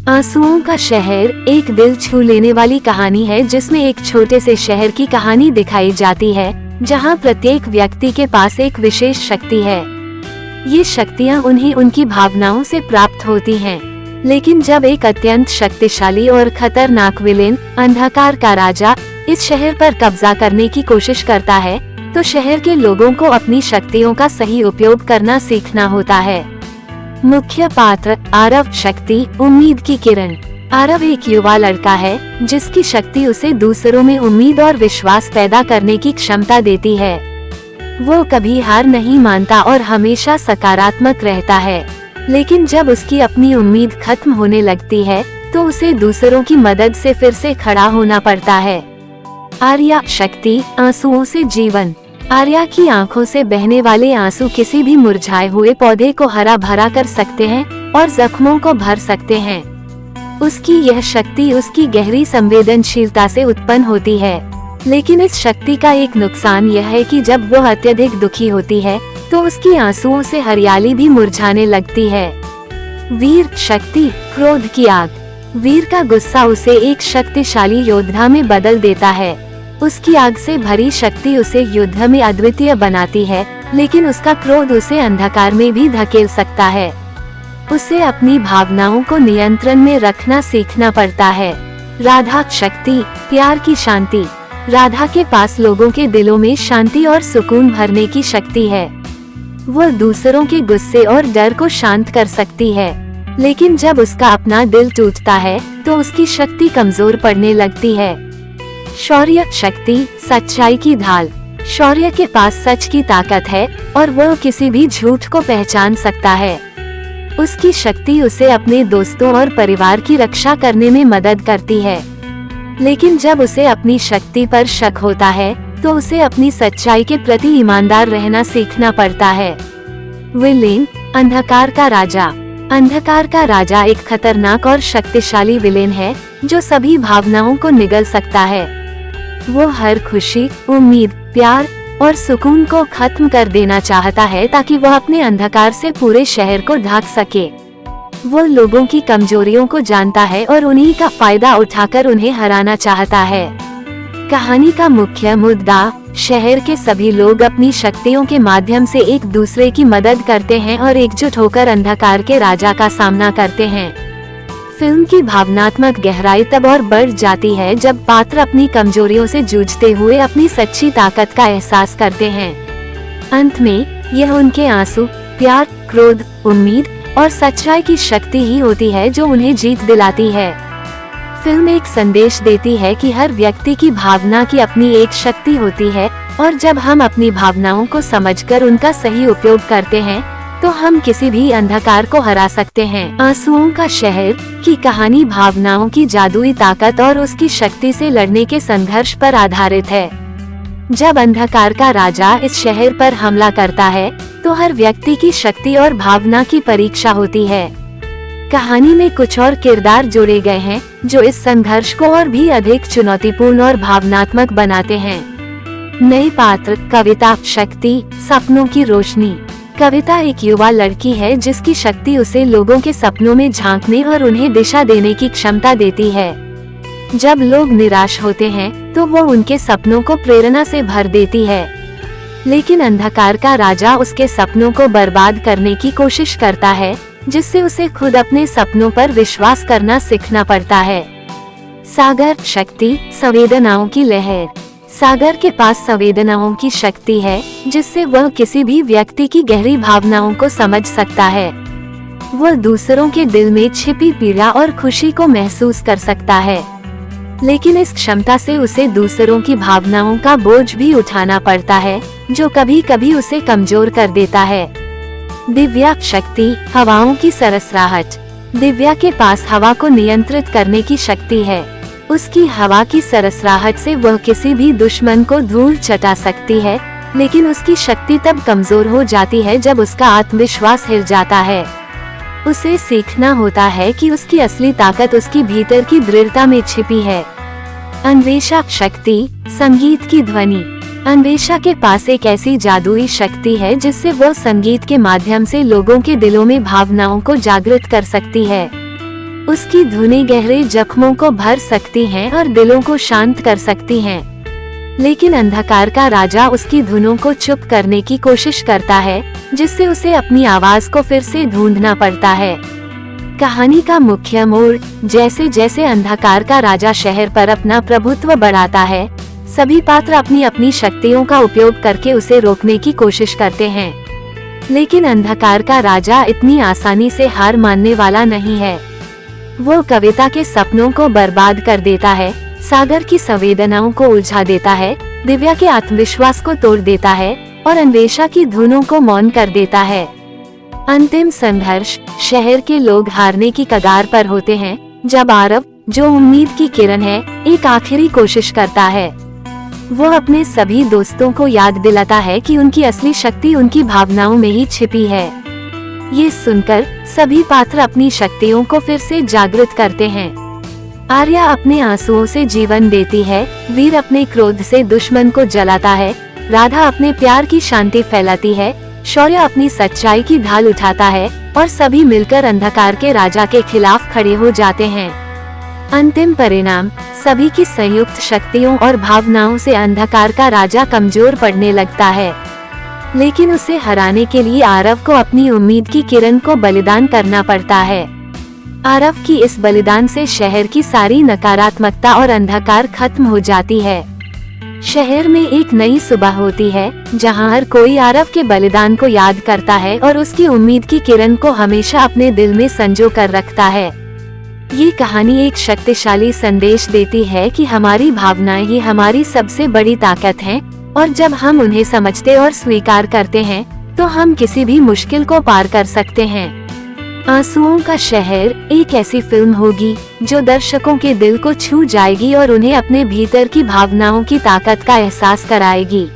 आंसुओं का शहर एक दिल छू लेने वाली कहानी है जिसमें एक छोटे से शहर की कहानी दिखाई जाती है जहां प्रत्येक व्यक्ति के पास एक विशेष शक्ति है। ये शक्तियां उन्हें उनकी भावनाओं से प्राप्त होती हैं। लेकिन जब एक अत्यंत शक्तिशाली और खतरनाक विलेन अंधकार का राजा इस शहर पर कब्जा करने की कोशिश करता है तो शहर के लोगों को अपनी शक्तियों का सही उपयोग करना सीखना होता है। मुख्य पात्र आरव, शक्ति उम्मीद की किरण। आरव एक युवा लड़का है जिसकी शक्ति उसे दूसरों में उम्मीद और विश्वास पैदा करने की क्षमता देती है। वो कभी हार नहीं मानता और हमेशा सकारात्मक रहता है, लेकिन जब उसकी अपनी उम्मीद खत्म होने लगती है तो उसे दूसरों की मदद से फिर से खड़ा होना पड़ता है। आर्या, शक्ति आंसुओं से जीवन। आर्या की आंखों से बहने वाले आंसू किसी भी मुरझाए हुए पौधे को हरा भरा कर सकते हैं और जख्मों को भर सकते हैं। उसकी यह शक्ति उसकी गहरी संवेदनशीलता से उत्पन्न होती है, लेकिन इस शक्ति का एक नुकसान यह है कि जब वह अत्यधिक दुखी होती है तो उसकी आंसुओं से हरियाली भी मुरझाने लगती है। वीर, शक्ति क्रोध की आग। वीर का गुस्सा उसे एक शक्तिशाली योद्धा में बदल देता है। उसकी आग से भरी शक्ति उसे युद्ध में अद्वितीय बनाती है, लेकिन उसका क्रोध उसे अंधकार में भी धकेल सकता है। उसे अपनी भावनाओं को नियंत्रण में रखना सीखना पड़ता है। राधा, शक्ति प्यार की शांति। राधा के पास लोगों के दिलों में शांति और सुकून भरने की शक्ति है। वह दूसरों के गुस्से और डर को शांत कर सकती है, लेकिन जब उसका अपना दिल टूटता है तो उसकी शक्ति कमजोर पड़ने लगती है। शौर्य, शक्ति सच्चाई की ढाल। शौर्य के पास सच की ताकत है और वह किसी भी झूठ को पहचान सकता है। उसकी शक्ति उसे अपने दोस्तों और परिवार की रक्षा करने में मदद करती है, लेकिन जब उसे अपनी शक्ति पर शक होता है तो उसे अपनी सच्चाई के प्रति ईमानदार रहना सीखना पड़ता है। विलेन, अंधकार का राजा। अंधकार का राजा एक खतरनाक और शक्तिशाली विलेन है जो सभी भावनाओं को निगल सकता है। वो हर खुशी, उम्मीद, प्यार और सुकून को खत्म कर देना चाहता है ताकि वह अपने अंधकार से पूरे शहर को ढक सके। वो लोगों की कमजोरियों को जानता है और उन्हीं का फायदा उठाकर उन्हें हराना चाहता है। कहानी का मुख्य मुद्दा, शहर के सभी लोग अपनी शक्तियों के माध्यम से एक दूसरे की मदद करते हैं और एकजुट होकर अंधकार के राजा का सामना करते हैं। फिल्म की भावनात्मक गहराई तब और बढ़ जाती है जब पात्र अपनी कमजोरियों से जूझते हुए अपनी सच्ची ताकत का एहसास करते हैं। अंत में यह उनके आंसू, प्यार, क्रोध, उम्मीद और सच्चाई की शक्ति ही होती है जो उन्हें जीत दिलाती है। फिल्म एक संदेश देती है कि हर व्यक्ति की भावना की अपनी एक शक्ति होती है और जब हम अपनी भावनाओं को समझकर उनका सही उपयोग करते हैं तो हम किसी भी अंधकार को हरा सकते हैं। आंसुओं का शहर की कहानी भावनाओं की जादुई ताकत और उसकी शक्ति से लड़ने के संघर्ष पर आधारित है। जब अंधकार का राजा इस शहर पर हमला करता है तो हर व्यक्ति की शक्ति और भावना की परीक्षा होती है। कहानी में कुछ और किरदार जोड़े गए हैं जो इस संघर्ष को और भी अधिक चुनौतीपूर्ण और भावनात्मक बनाते हैं। नए पात्र, कविता, शक्ति सपनों की रोशनी। कविता एक युवा लड़की है जिसकी शक्ति उसे लोगों के सपनों में झांकने और उन्हें दिशा देने की क्षमता देती है। जब लोग निराश होते हैं तो वो उनके सपनों को प्रेरणा से भर देती है, लेकिन अंधकार का राजा उसके सपनों को बर्बाद करने की कोशिश करता है, जिससे उसे खुद अपने सपनों पर विश्वास करना सीखना पड़ता है। सागर, शक्ति संवेदनाओं की लहर। सागर के पास संवेदनाओं की शक्ति है जिससे वह किसी भी व्यक्ति की गहरी भावनाओं को समझ सकता है। वह दूसरों के दिल में छिपी पीड़ा और खुशी को महसूस कर सकता है, लेकिन इस क्षमता से उसे दूसरों की भावनाओं का बोझ भी उठाना पड़ता है जो कभी कभी उसे कमजोर कर देता है। दिव्या, शक्ति हवाओं की सरसराहट। दिव्या के पास हवा को नियंत्रित करने की शक्ति है। उसकी हवा की सरसराहट से वह किसी भी दुश्मन को धूल चटा सकती है, लेकिन उसकी शक्ति तब कमजोर हो जाती है जब उसका आत्मविश्वास हिल जाता है। उसे सीखना होता है कि उसकी असली ताकत उसकी भीतर की दृढ़ता में छिपी है। अन्वेषा, शक्ति संगीत की ध्वनि। अन्वेषा के पास एक ऐसी जादुई शक्ति है जिससे वह संगीत के माध्यम से लोगों के दिलों में भावनाओं को जागृत कर सकती है। उसकी धुनें गहरे जख्मों को भर सकती हैं और दिलों को शांत कर सकती हैं। लेकिन अंधकार का राजा उसकी धुनों को चुप करने की कोशिश करता है, जिससे उसे अपनी आवाज को फिर से ढूंढना पड़ता है। कहानी का मुख्य मोड़, जैसे जैसे अंधकार का राजा शहर पर अपना प्रभुत्व बढ़ाता है, सभी पात्र अपनी अपनी शक्तियों का उपयोग करके उसे रोकने की कोशिश करते हैं। लेकिन अंधकार का राजा इतनी आसानी से हार मानने वाला नहीं है। वो कविता के सपनों को बर्बाद कर देता है, सागर की संवेदनाओं को उलझा देता है, दिव्या के आत्मविश्वास को तोड़ देता है और अन्वेषा की धुनों को मौन कर देता है। अंतिम संघर्ष, शहर के लोग हारने की कगार पर होते हैं, जब आरव, जो उम्मीद की किरण है, एक आखिरी कोशिश करता है। वो अपने सभी दोस्तों को याद दिलाता है कि उनकी असली शक्ति उनकी भावनाओं में ही छिपी है। ये सुनकर सभी पात्र अपनी शक्तियों को फिर से जागृत करते हैं। आर्या अपने आंसुओं से जीवन देती है, वीर अपने क्रोध से दुश्मन को जलाता है, राधा अपने प्यार की शांति फैलाती है, शौर्य अपनी सच्चाई की ढाल उठाता है और सभी मिलकर अंधकार के राजा के खिलाफ खड़े हो जाते हैं। अंतिम परिणाम, सभी की संयुक्त शक्तियों और भावनाओं से अंधकार का राजा कमजोर पड़ने लगता है। लेकिन उसे हराने के लिए आरव को अपनी उम्मीद की किरण को बलिदान करना पड़ता है। आरव की इस बलिदान से शहर की सारी नकारात्मकता और अंधकार खत्म हो जाती है। शहर में एक नई सुबह होती है, जहां हर कोई आरव के बलिदान को याद करता है और उसकी उम्मीद की किरण को हमेशा अपने दिल में संजो कर रखता है। ये कहानी एक शक्तिशाली संदेश देती है कि हमारी भावनाएं ही हमारी सबसे बड़ी ताकत हैं, और जब हम उन्हें समझते और स्वीकार करते हैं, तो हम किसी भी मुश्किल को पार कर सकते हैं। आंसुओं का शहर एक ऐसी फिल्म होगी जो दर्शकों के दिल को छू जाएगी और उन्हें अपने भीतर की भावनाओं की ताकत का एहसास कराएगी।